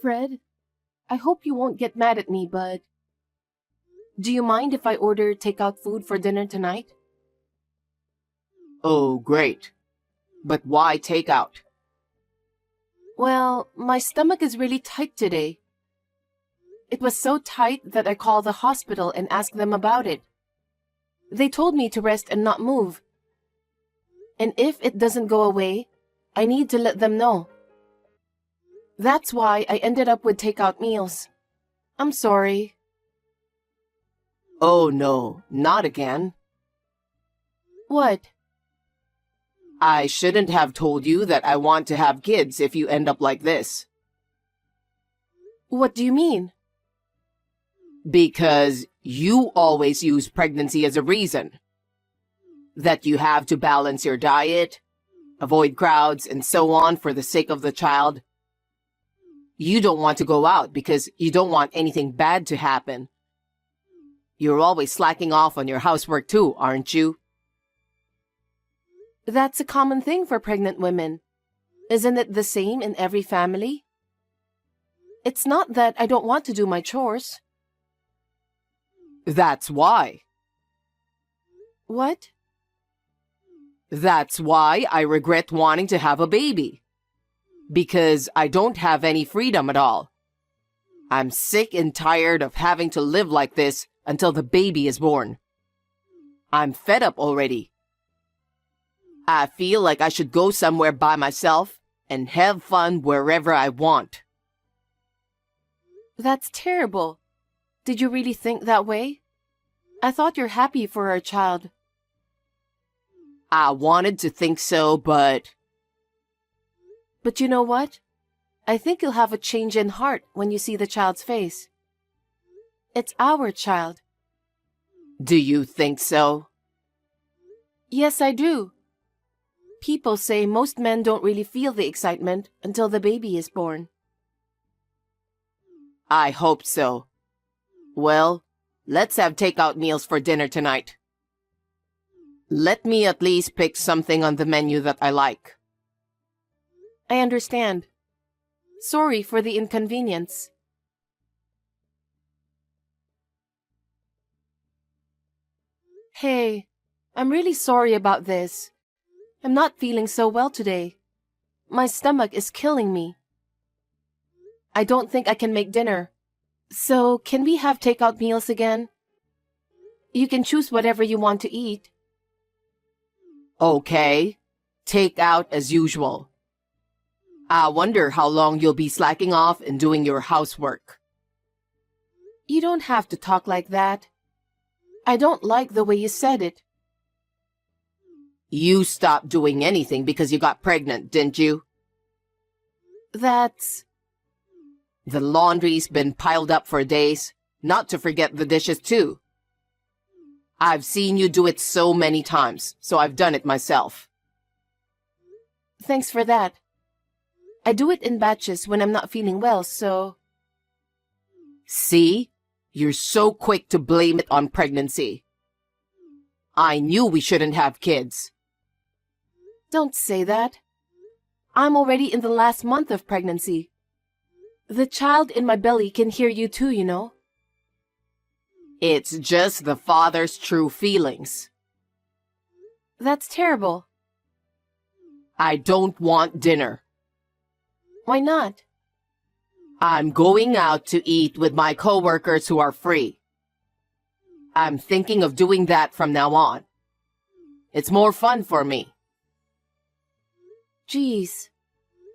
Fred, I hope you won't get mad at me, but do you mind if I order takeout food for dinner tonight? Oh, great. But why takeout? Well, my stomach is really tight today. It was so tight that I called the hospital and asked them about it. They told me to rest and not move. And if it doesn't go away, I need to let them know. That's why I ended up with takeout meals. I'm sorry. Oh no, not again. What? I shouldn't have told you that I want to have kids if you end up like this. What do you mean? Because you always use pregnancy as a reason. That you have to balance your diet, avoid crowds, and so on for the sake of the child. You don't want to go out because you don't want anything bad to happen. You're always slacking off on your housework too, aren't you? That's a common thing for pregnant women. Isn't it the same in every family? It's not that I don't want to do my chores. That's why. What? That's why I regret wanting to have a baby. Because I don't have any freedom at all. I'm sick and tired of having to live like this until the baby is born. I'm fed up already. I feel like I should go somewhere by myself and have fun wherever I want. That's terrible. Did you really think that way? I thought you're happy for our child. I wanted to think so, but... But you know what? I think you'll have a change in heart when you see the child's face. It's our child. Do you think so? Yes, I do. People say most men don't really feel the excitement until the baby is born. I hope so. Well, let's have takeout meals for dinner tonight. Let me at least pick something on the menu that I like. I understand. Sorry for the inconvenience. Hey, I'm really sorry about this. I'm not feeling so well today. My stomach is killing me. I don't think I can make dinner. So, can we have takeout meals again? You can choose whatever you want to eat. Okay. Take out as usual. I wonder how long you'll be slacking off and doing your housework. You don't have to talk like that. I don't like the way you said it. You stopped doing anything because you got pregnant, didn't you? That's... The laundry's been piled up for days, not to forget the dishes too. I've seen you do it so many times, so I've done it myself. Thanks for that. I do it in batches when I'm not feeling well, so... See? You're so quick to blame it on pregnancy. I knew we shouldn't have kids. Don't say that. I'm already in the last month of pregnancy. The child in my belly can hear you too, you know. It's just the father's true feelings. That's terrible. I don't want dinner. Why not? I'm going out to eat with my coworkers who are free. I'm thinking of doing that from now on. It's more fun for me. Geez,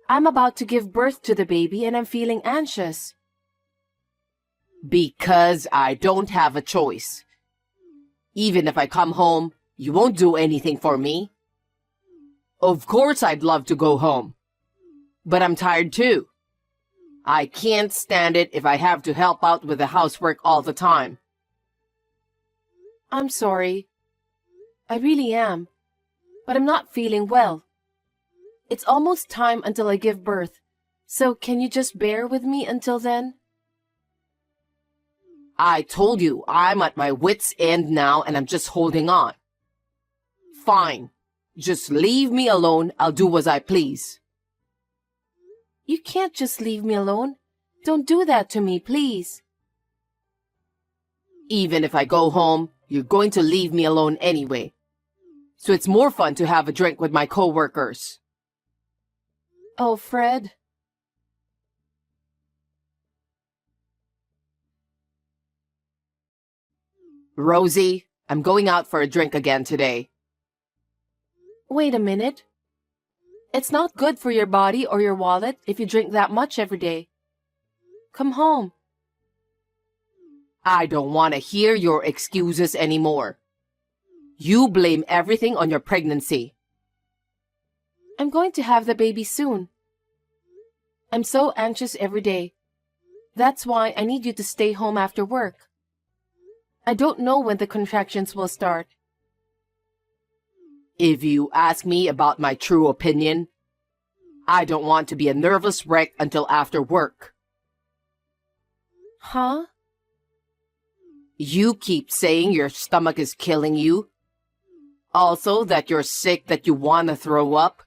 I'm about to give birth to the baby and I'm feeling anxious. Because I don't have a choice. Even if I come home, you won't do anything for me. Of course I'd love to go home. But I'm tired too. I can't stand it if I have to help out with the housework all the time. I'm sorry. I really am. But I'm not feeling well. It's almost time until I give birth. So can you just bear with me until then? I told you I'm at my wit's end now and I'm just holding on. Fine. Just leave me alone. I'll do as I please. You can't just leave me alone. Don't do that to me, please. Even if I go home, you're going to leave me alone anyway. So it's more fun to have a drink with my coworkers. Oh, Fred. Rosie, I'm going out for a drink again today. Wait a minute. It's not good for your body or your wallet if you drink that much every day. Come home. I don't want to hear your excuses anymore. You blame everything on your pregnancy. I'm going to have the baby soon. I'm so anxious every day. That's why I need you to stay home after work. I don't know when the contractions will start. If you ask me about my true opinion, I don't want to be a nervous wreck until after work. Huh? You keep saying your stomach is killing you. Also that you're sick, that you want to throw up.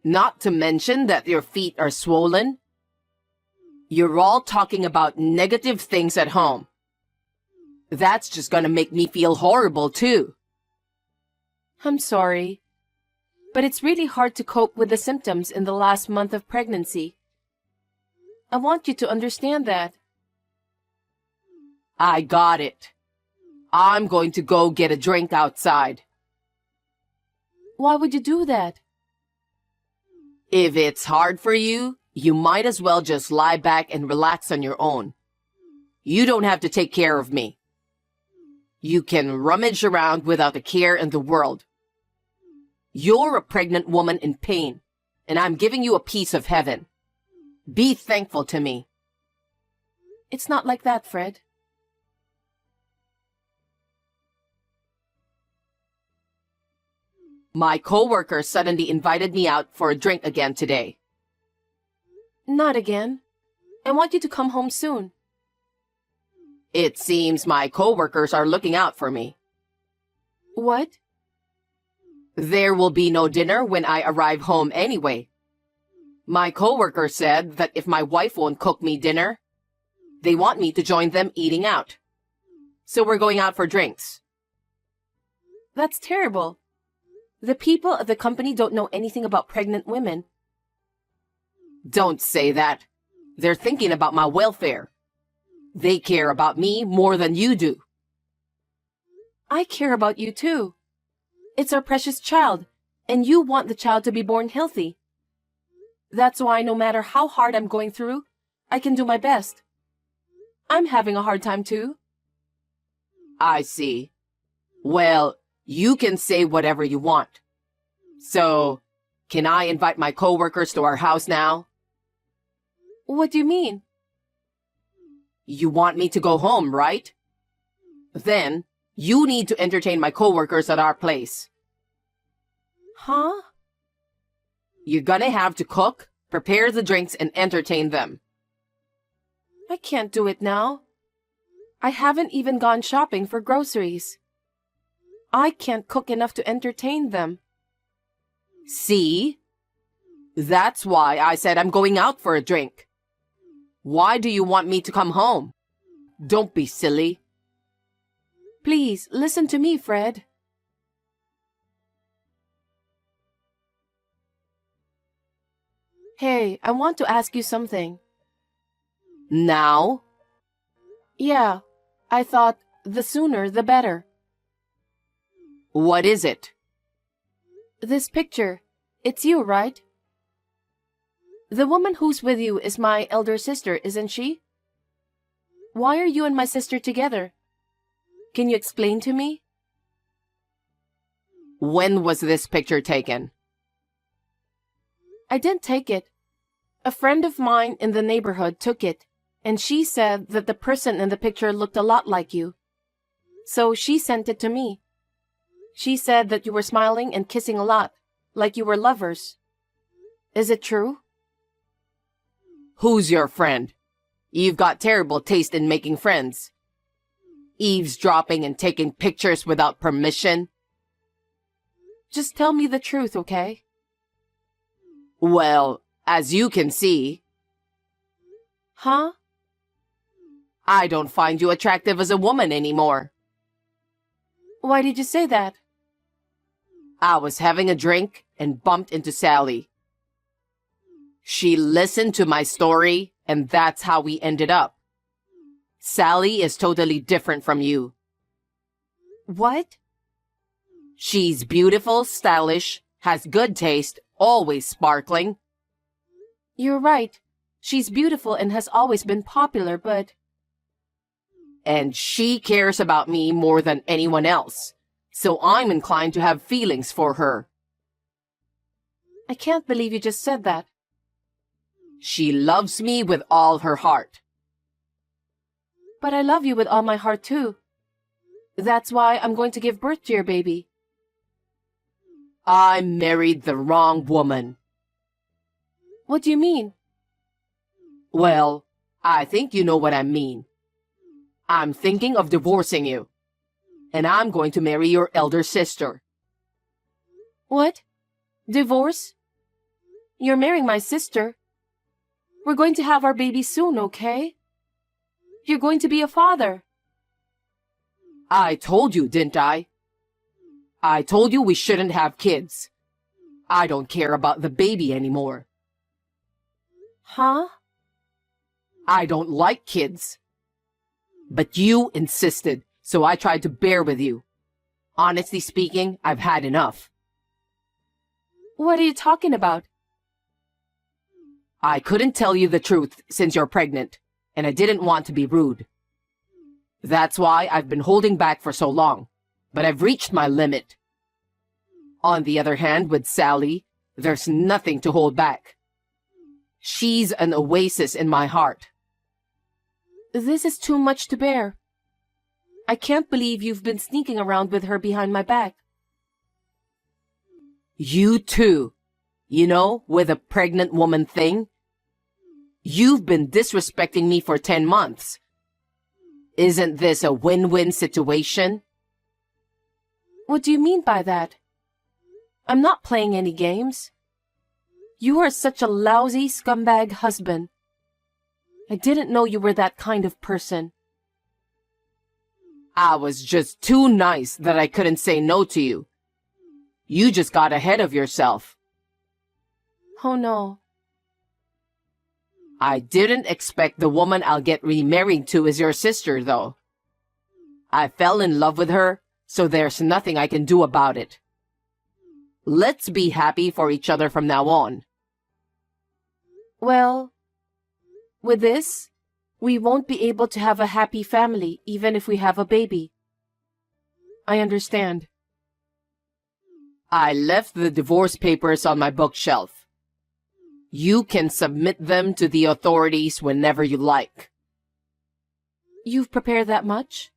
Not to mention that your feet are swollen. You're all talking about negative things at home. That's just gonna make me feel horrible too. I'm sorry. But it's really hard to cope with the symptoms in the last month of pregnancy. I want you to understand that. I got it. I'm going to go get a drink outside. Why would you do that? If it's hard for you, you might as well just lie back and relax on your own. You don't have to take care of me. You can rummage around without a care in the world. You're a pregnant woman in pain, and I'm giving you a piece of heaven. Be thankful to me. It's not like that, Fred. My coworker suddenly invited me out for a drink again today. Not again. I want you to come home soon. It seems my coworkers are looking out for me. What? There will be no dinner when I arrive home anyway. My coworker said that if my wife won't cook me dinner, they want me to join them eating out. So we're going out for drinks. That's terrible. The people at the company don't know anything about pregnant women. Don't say that. They're thinking about my welfare. They care about me more than you do. I care about you too. It's our precious child, and you want the child to be born healthy. That's why no matter how hard I'm going through, I can do my best. I'm having a hard time too. I see. Well, you can say whatever you want. So, can I invite my coworkers to our house now? What do you mean? You want me to go home, right? Then, you need to entertain my coworkers at our place. Huh? You're gonna have to cook, prepare the drinks, and entertain them. I can't do it now. I haven't even gone shopping for groceries. I can't cook enough to entertain them. See? That's why I said I'm going out for a drink. Why do you want me to come home? Don't be silly. Please, listen to me, Fred. Hey, I want to ask you something. Now? Yeah, I thought the sooner the better. What is it? This picture, it's you, right? The woman who's with you is my elder sister, isn't she? Why are you and my sister together? Can you explain to me? When was this picture taken? I didn't take it. A friend of mine in the neighborhood took it, and she said that the person in the picture looked a lot like you. So she sent it to me. She said that you were smiling and kissing a lot, like you were lovers. Is it true? Who's your friend? You've got terrible taste in making friends. Eavesdropping and taking pictures without permission. Just tell me the truth, okay? Well, as you can see. Huh? I don't find you attractive as a woman anymore. Why did you say that? I was having a drink and bumped into Sally. She listened to my story, and that's how we ended up. Sally is totally different from you. What? She's beautiful, stylish, has good taste, always sparkling. You're right. She's beautiful and has always been popular, but... And she cares about me more than anyone else, so I'm inclined to have feelings for her. I can't believe you just said that. She loves me with all her heart. But I love you with all my heart too. That's why I'm going to give birth to your baby. I married the wrong woman. What do you mean? Well, I think you know what I mean. I'm thinking of divorcing you, and I'm going to marry your elder sister. What? Divorce? You're marrying my sister. We're going to have our baby soon, okay? You're going to be a father. I told you, didn't I? I told you we shouldn't have kids. I don't care about the baby anymore. Huh? I don't like kids. But you insisted, so I tried to bear with you. Honestly speaking, I've had enough. What are you talking about? I couldn't tell you the truth since you're pregnant, and I didn't want to be rude. That's why I've been holding back for so long, but I've reached my limit. On the other hand, with Sally, there's nothing to hold back. She's an oasis in my heart. This is too much to bear. I can't believe you've been sneaking around with her behind my back. You too. You know, with a pregnant woman thing. You've been disrespecting me for 10 months. Isn't this a win-win situation? What do you mean by that? I'm not playing any games. You are such a lousy scumbag husband. I didn't know you were that kind of person. I was just too nice that I couldn't say no to you. You just got ahead of yourself. Oh no. I didn't expect the woman I'll get remarried to is your sister, though. I fell in love with her, so there's nothing I can do about it. Let's be happy for each other from now on. Well, with this, we won't be able to have a happy family even if we have a baby. I understand. I left the divorce papers on my bookshelf. You can submit them to the authorities whenever you like. You've prepared that much?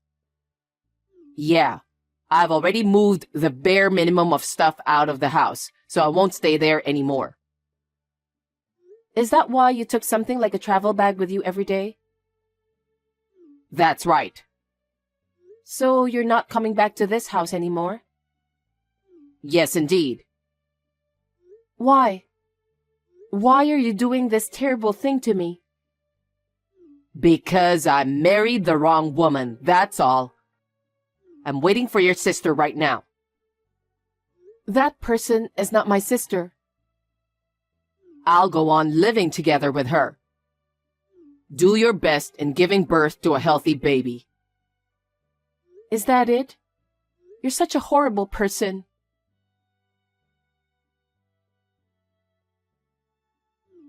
Yeah, I've already moved the bare minimum of stuff out of the house, so I won't stay there anymore. Is that why you took something like a travel bag with you every day? That's right. So you're not coming back to this house anymore? Yes, indeed. Why? Why are you doing this terrible thing to me? Because I married the wrong woman, that's all. I'm waiting for your sister right now. That person is not my sister. I'll go on living together with her. Do your best in giving birth to a healthy baby. Is that it? You're such a horrible person.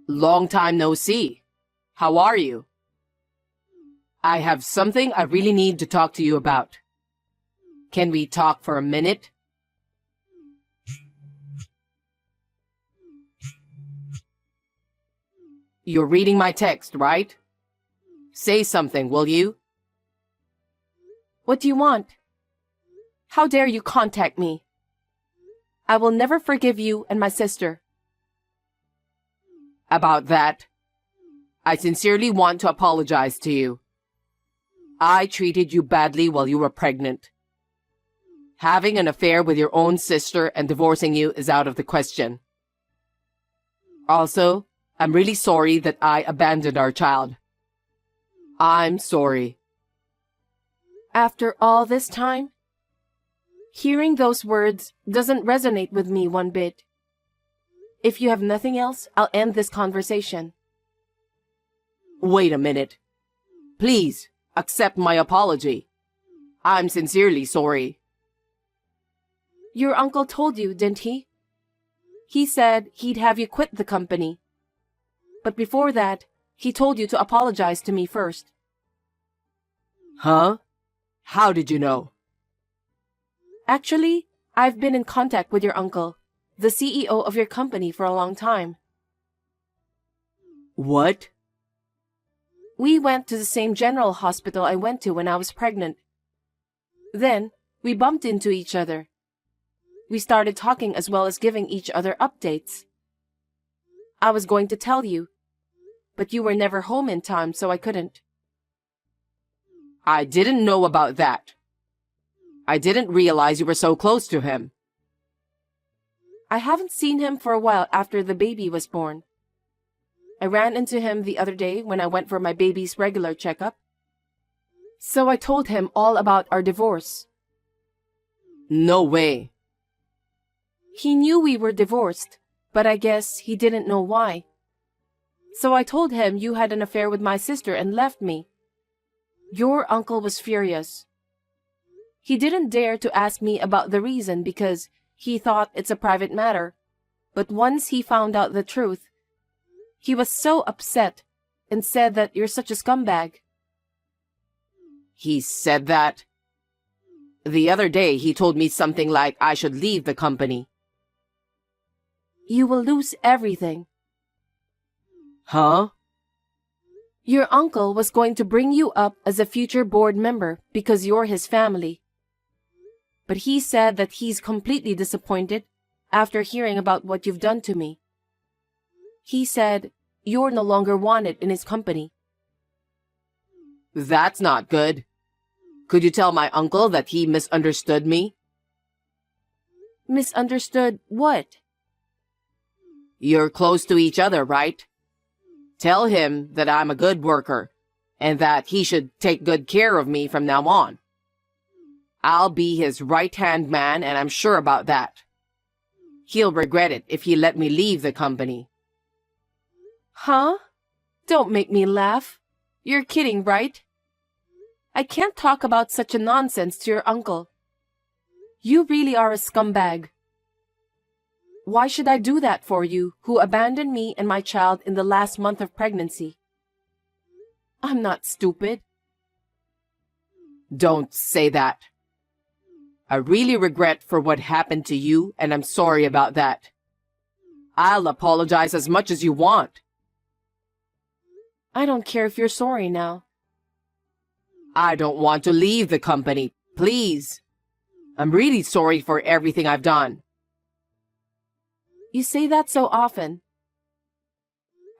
Long time no see. How are you? I have something I really need to talk to you about. Can we talk for a minute? You're reading my text, right? Say something, will you? What do you want? How dare you contact me? I will never forgive you and my sister. About that, I sincerely want to apologize to you. I treated you badly while you were pregnant. Having an affair with your own sister and divorcing you is out of the question. Also, I'm really sorry that I abandoned our child. I'm sorry. After all this time? Hearing those words doesn't resonate with me one bit. If you have nothing else, I'll end this conversation. Wait a minute. Please, accept my apology. I'm sincerely sorry. Your uncle told you, didn't he? He said he'd have you quit the company. But before that, he told you to apologize to me first. Huh? How did you know? Actually, I've been in contact with your uncle, the CEO of your company, for a long time. What? We went to the same general hospital I went to when I was pregnant. Then, we bumped into each other. We started talking as well as giving each other updates. I was going to tell you, but you were never home in time, so I couldn't. I didn't know about that. I didn't realize you were so close to him. I haven't seen him for a while after the baby was born. I ran into him the other day when I went for my baby's regular checkup. So I told him all about our divorce. No way. He knew we were divorced, but I guess he didn't know why. So I told him you had an affair with my sister and left me. Your uncle was furious. He didn't dare to ask me about the reason because he thought it's a private matter. But once he found out the truth, he was so upset and said that you're such a scumbag. He said that? The other day he told me something like I should leave the company. You will lose everything. Huh? Your uncle was going to bring you up as a future board member because you're his family. But he said that he's completely disappointed after hearing about what you've done to me. He said you're no longer wanted in his company. That's not good. Could you tell my uncle that he misunderstood me? Misunderstood what? You're close to each other, right? Tell him that I'm a good worker and that he should take good care of me from now on. I'll be his right-hand man, and I'm sure about that. He'll regret it if he let me leave the company. Huh? Don't make me laugh. You're kidding, right? I can't talk about such a nonsense to your uncle. You really are a scumbag. Why should I do that for you, who abandoned me and my child in the last month of pregnancy? I'm not stupid. Don't say that. I really regret for what happened to you, and I'm sorry about that. I'll apologize as much as you want. I don't care if you're sorry now. I don't want to leave the company, please. I'm really sorry for everything I've done. You say that so often.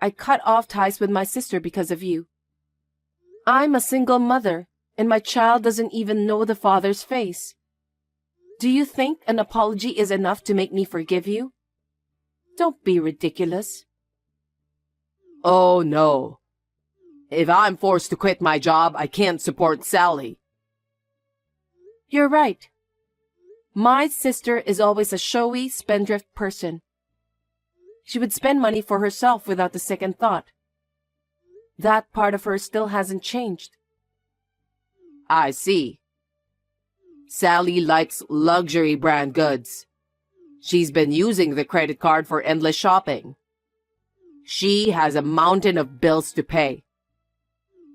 I cut off ties with my sister because of you. I'm a single mother, and my child doesn't even know the father's face. Do you think an apology is enough to make me forgive you? Don't be ridiculous. Oh, no. If I'm forced to quit my job, I can't support Sally. You're right. My sister is always a showy, spendthrift person. She would spend money for herself without a second thought. That part of her still hasn't changed. I see. Sally likes luxury brand goods. She's been using the credit card for endless shopping. She has a mountain of bills to pay.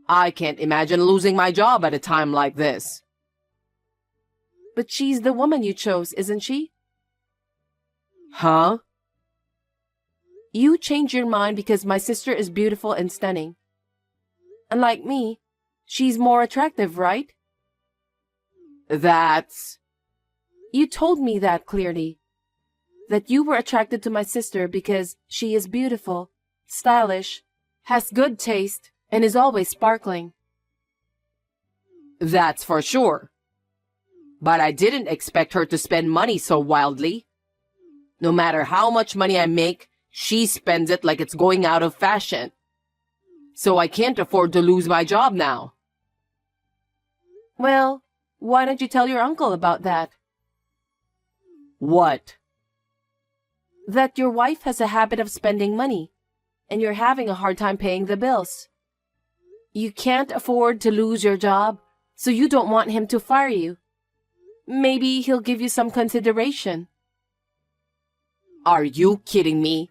I can't imagine losing my job at a time like this. But she's the woman you chose, isn't she? Huh? You changed your mind because my sister is beautiful and stunning. Unlike me, she's more attractive, right? That's... You told me that clearly. That you were attracted to my sister because she is beautiful, stylish, has good taste, and is always sparkling. That's for sure. But I didn't expect her to spend money so wildly. No matter how much money I make, she spends it like it's going out of fashion. so I can't afford to lose my job now. Well, why don't you tell your uncle about that? What? That your wife has a habit of spending money, and you're having a hard time paying the bills. You can't afford to lose your job, so you don't want him to fire you. Maybe he'll give you some consideration. Are you kidding me?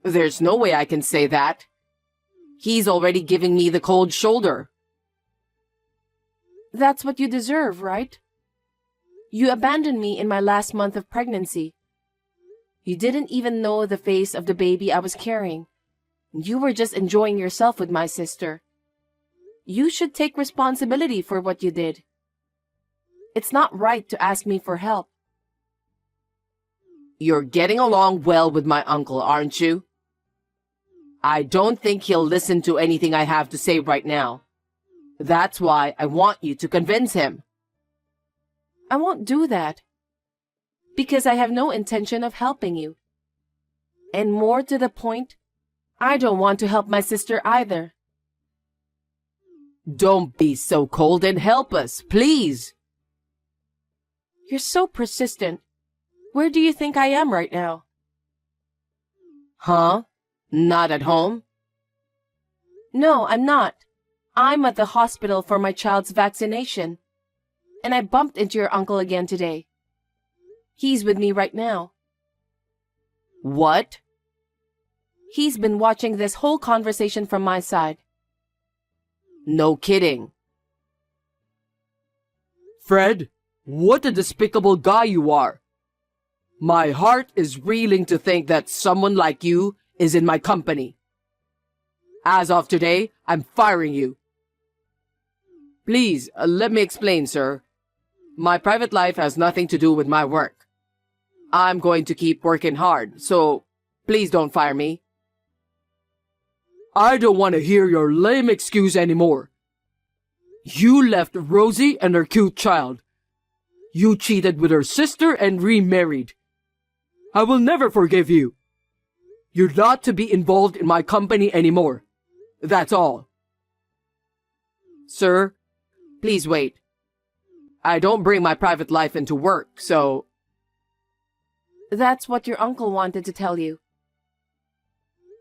There's no way I can say that. He's already giving me the cold shoulder. That's what you deserve, right? You abandoned me in my last month of pregnancy. You didn't even know the face of the baby I was carrying. You were just enjoying yourself with my sister. You should take responsibility for what you did. It's not right to ask me for help. You're getting along well with my uncle, aren't you? I don't think he'll listen to anything I have to say right now. That's why I want you to convince him. I won't do that, because I have no intention of helping you. And more to the point, I don't want to help my sister either. Don't be so cold and help us, please. You're so persistent. Where do you think I am right now? Huh? Not at home? No, I'm not. I'm at the hospital for my child's vaccination. And I bumped into your uncle again today. He's with me right now. What? He's been watching this whole conversation from my side. No kidding. Fred, what a despicable guy you are. My heart is reeling to think that someone like you is in my company. As of today, I'm firing you. Please, let me explain, sir. My private life has nothing to do with my work. I'm going to keep working hard, so please don't fire me. I don't want to hear your lame excuse anymore. You left Rosie and her cute child. You cheated with her sister and remarried. I will never forgive you. You're not to be involved in my company anymore. That's all. Sir, please wait. I don't bring my private life into work, so... That's what your uncle wanted to tell you.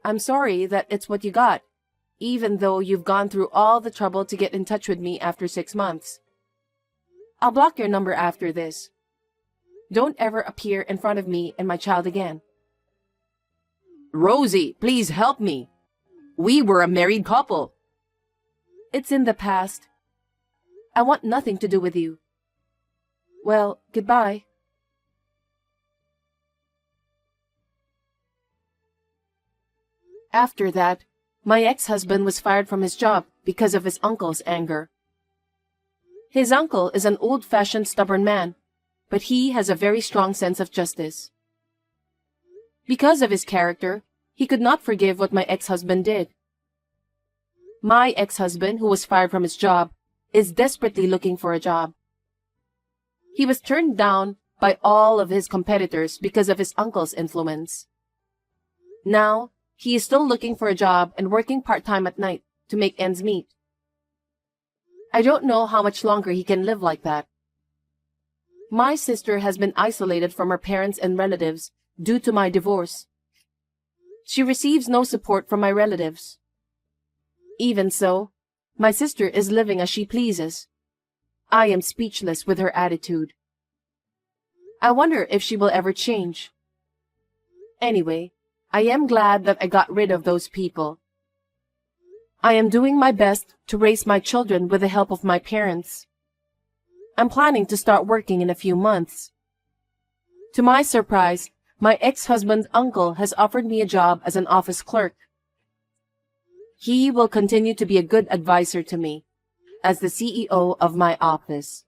I'm sorry that it's what you got, even though you've gone through all the trouble to get in touch with me after 6 months. I'll block your number after this. Don't ever appear in front of me and my child again. Rosie, please help me. We were a married couple. It's in the past. I want nothing to do with you. Well, goodbye. After that, my ex-husband was fired from his job because of his uncle's anger. His uncle is an old-fashioned stubborn man, but he has a very strong sense of justice. Because of his character, he could not forgive what my ex-husband did. My ex-husband, who was fired from his job, is desperately looking for a job. He was turned down by all of his competitors because of his uncle's influence. Now, he is still looking for a job and working part-time at night to make ends meet. I don't know how much longer he can live like that. My sister has been isolated from her parents and relatives due to my divorce. She receives no support from my relatives. Even so, my sister is living as she pleases. I am speechless with her attitude. I wonder if she will ever change. Anyway, I am glad that I got rid of those people. I am doing my best to raise my children with the help of my parents. I'm planning to start working in a few months. To my surprise, my ex-husband's uncle has offered me a job as an office clerk. He will continue to be a good advisor to me as the CEO of my office.